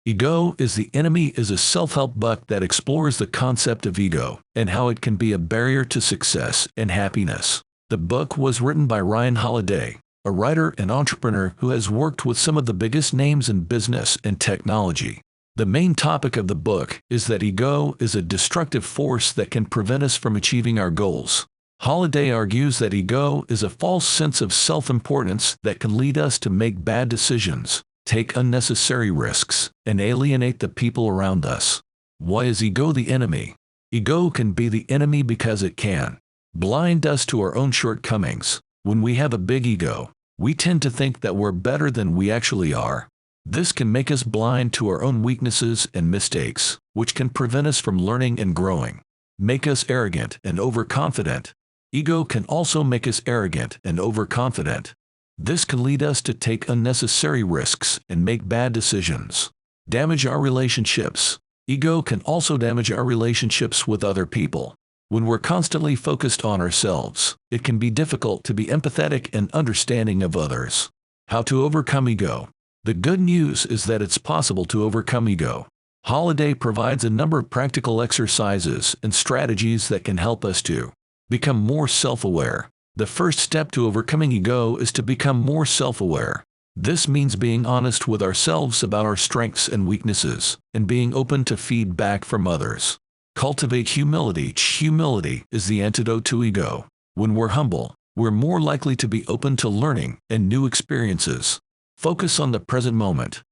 Ego is the Enemy is a self-help book that explores the concept of ego and how it can be a barrier to success and happiness. The book was written by Ryan Holiday, a writer and entrepreneur who has worked with some of the biggest names in business and technology. The main topic of the book is that ego is a destructive force that can prevent us from achieving our goals. Holiday argues that ego is a false sense of self-importance that can lead us to make bad decisions, take unnecessary risks, and alienate the people around us. Why is ego the enemy? Ego can be the enemy because it can blind us to our own shortcomings. When we have a big ego, we tend to think that we're better than we actually are. This can make us blind to our own weaknesses and mistakes, which can prevent us from learning and growing. Make us arrogant and overconfident. Ego can also make us arrogant and overconfident. This can lead us to take unnecessary risks and make bad decisions. Damage our relationships. Ego can also damage our relationships with other people. When we're constantly focused on ourselves, it can be difficult to be empathetic and understanding of others. How to overcome ego? The good news is that it's possible to overcome ego. Holiday provides a number of practical exercises and strategies that can help us to become more self-aware. The first step to overcoming ego is to become more self-aware. This means being honest with ourselves about our strengths and weaknesses, and being open to feedback from others. Cultivate humility. Humility is the antidote to ego. When we're humble, we're more likely to be open to learning and new experiences. Focus on the present moment.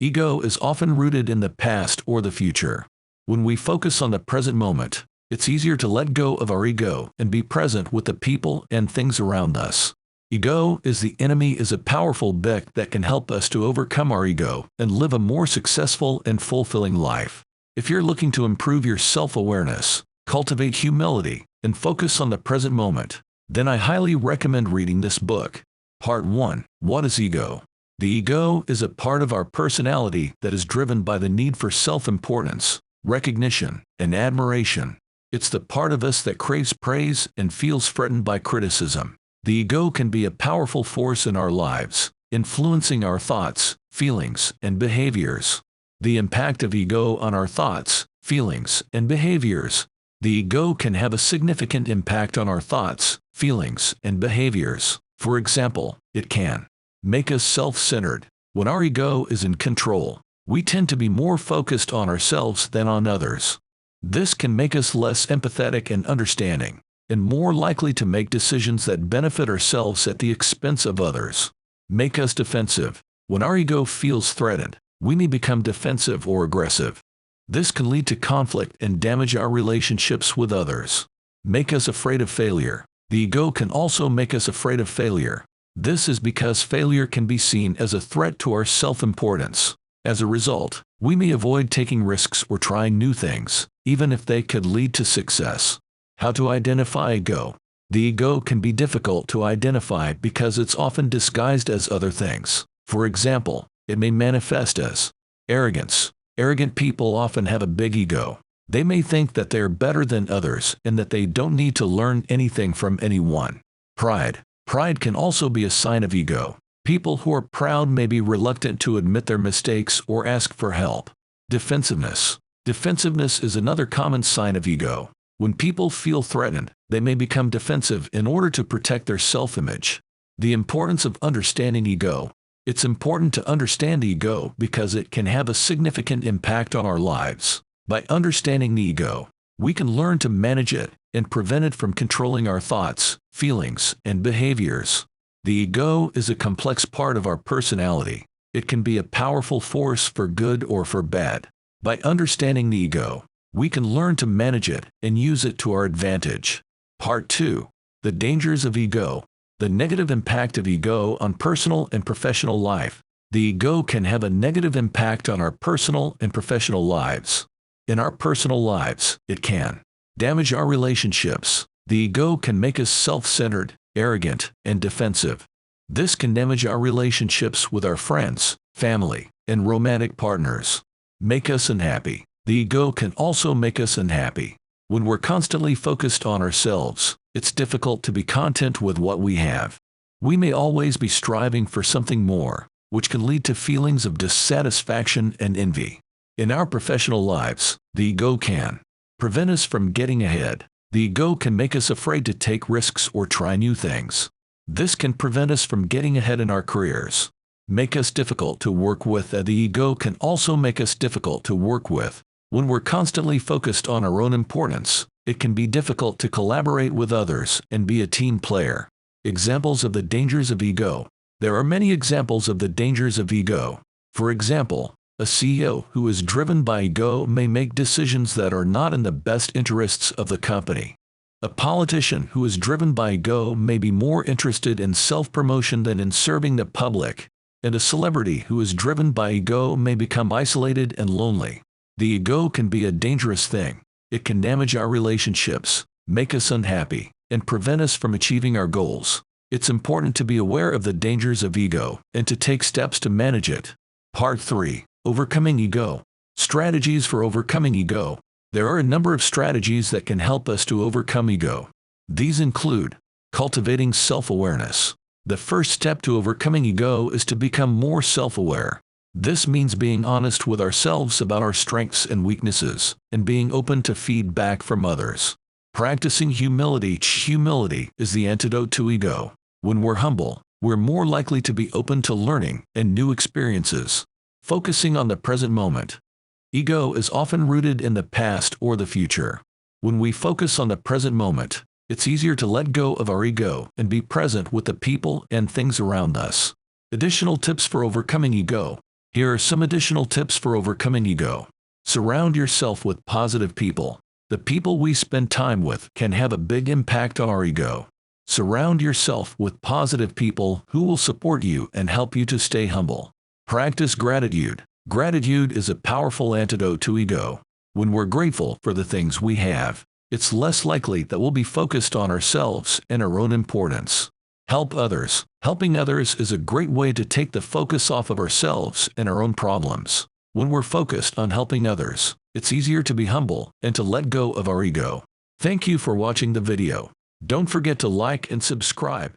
Ego is often rooted in the past or the future. When we focus on the present moment, it's easier to let go of our ego and be present with the people and things around us. Ego is the Enemy is a powerful book that can help us to overcome our ego and live a more successful and fulfilling life. If you're looking to improve your self-awareness, cultivate humility, and focus on the present moment, then I highly recommend reading this book. Part 1. What is ego? The ego is a part of our personality that is driven by the need for self-importance, recognition, and admiration. It's the part of us that craves praise and feels threatened by criticism. The ego can be a powerful force in our lives, influencing our thoughts, feelings, and behaviors. The impact of ego on our thoughts, feelings, and behaviors. The ego can have a significant impact on our thoughts, feelings, and behaviors. For example, it can make us self-centered. When our ego is in control, we tend to be more focused on ourselves than on others. This can make us less empathetic and understanding, and more likely to make decisions that benefit ourselves at the expense of others. Make us defensive. When our ego feels threatened, we may become defensive or aggressive. This can lead to conflict and damage our relationships with others. Make us afraid of failure. The ego can also make us afraid of failure. This is because failure can be seen as a threat to our self-importance. As a result, we may avoid taking risks or trying new things, even if they could lead to success. How to identify ego? The ego can be difficult to identify because it's often disguised as other things. For example, it may manifest as arrogance. Arrogant people often have a big ego. They may think that they are better than others and that they don't need to learn anything from anyone. Pride. Pride can also be a sign of ego. People who are proud may be reluctant to admit their mistakes or ask for help. Defensiveness. Defensiveness is another common sign of ego. When people feel threatened, they may become defensive in order to protect their self-image. The importance of understanding ego. It's important to understand ego because it can have a significant impact on our lives. By understanding the ego, we can learn to manage it and prevent it from controlling our thoughts, feelings, and behaviors. The ego is a complex part of our personality. It can be a powerful force for good or for bad. By understanding the ego, we can learn to manage it and use it to our advantage. Part 2. The dangers of ego. The negative impact of ego on personal and professional life. The ego can have a negative impact on our personal and professional lives. In our personal lives, it can damage our relationships. The ego can make us self-centered, arrogant, and defensive. This can damage our relationships with our friends, family, and romantic partners. Make us unhappy. The ego can also make us unhappy. When we're constantly focused on ourselves, it's difficult to be content with what we have. We may always be striving for something more. which can lead to feelings of dissatisfaction and envy. In our professional lives, the ego can prevent us from getting ahead. The ego can make us afraid to take risks or try new things. This can prevent us from getting ahead in our careers, make us difficult to work with. The ego can also make us difficult to work with. When we're constantly focused on our own importance, it can be difficult to collaborate with others and be a team player. Examples of the dangers of ego. There are many examples of the dangers of ego. For example, a CEO who is driven by ego may make decisions that are not in the best interests of the company. A politician who is driven by ego may be more interested in self-promotion than in serving the public. And a celebrity who is driven by ego may become isolated and lonely. The ego can be a dangerous thing. It can damage our relationships, make us unhappy, and prevent us from achieving our goals. It's important to be aware of the dangers of ego and to take steps to manage it. Part 3. Overcoming ego. Strategies for overcoming ego. There are a number of strategies that can help us to overcome ego. These include cultivating self-awareness. The first step to overcoming ego is to become more self-aware. This means being honest with ourselves about our strengths and weaknesses, and being open to feedback from others. Practicing humility. Humility is the antidote to ego. When we're humble, we're more likely to be open to learning and new experiences. Focusing on the present moment. Ego is often rooted in the past or the future. When we focus on the present moment, it's easier to let go of our ego and be present with the people and things around us. Additional tips for overcoming ego. Here are some additional tips for overcoming ego. Surround yourself with positive people. The people we spend time with can have a big impact on our ego. Surround yourself with positive people who will support you and help you to stay humble. Practice gratitude. Gratitude is a powerful antidote to ego. When we're grateful for the things we have, it's less likely that we'll be focused on ourselves and our own importance. Help others. Helping others is a great way to take the focus off of ourselves and our own problems. When we're focused on helping others, it's easier to be humble and to let go of our ego. Thank you for watching the video. Don't forget to like and subscribe.